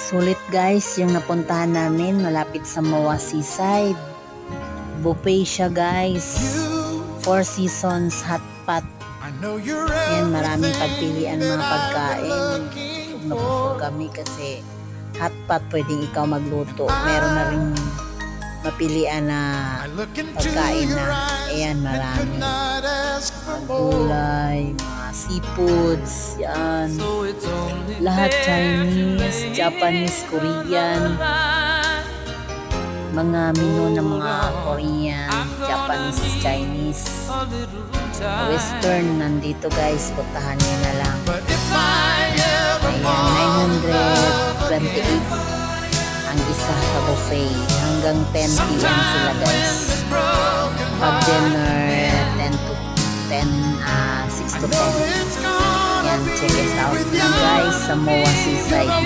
Sulit guys yung napuntahan namin malapit sa Moa Seaside. Buffet siya guys. 4 seasons hot pot. Yan, maraming pagpilian ng mga pagkain. Busog kami kasi hot pot pwedeng ikaw magluto. Meron na rin mapilian na pagkain na. Ayan, marami. Mga gulay, mga seafoods, yan. Lahat Chinese, Japanese, Korean. Mga menu ng mga Korean, Japanese, Chinese, Western. Nandito guys, puntahan nyo na lang. Ayan, 928 ang isa sa buffet. Hanggang 10 p.m. sila guys. Pag dinner, 6 to 10. Yan, check it out na guys sa Moa Seaside.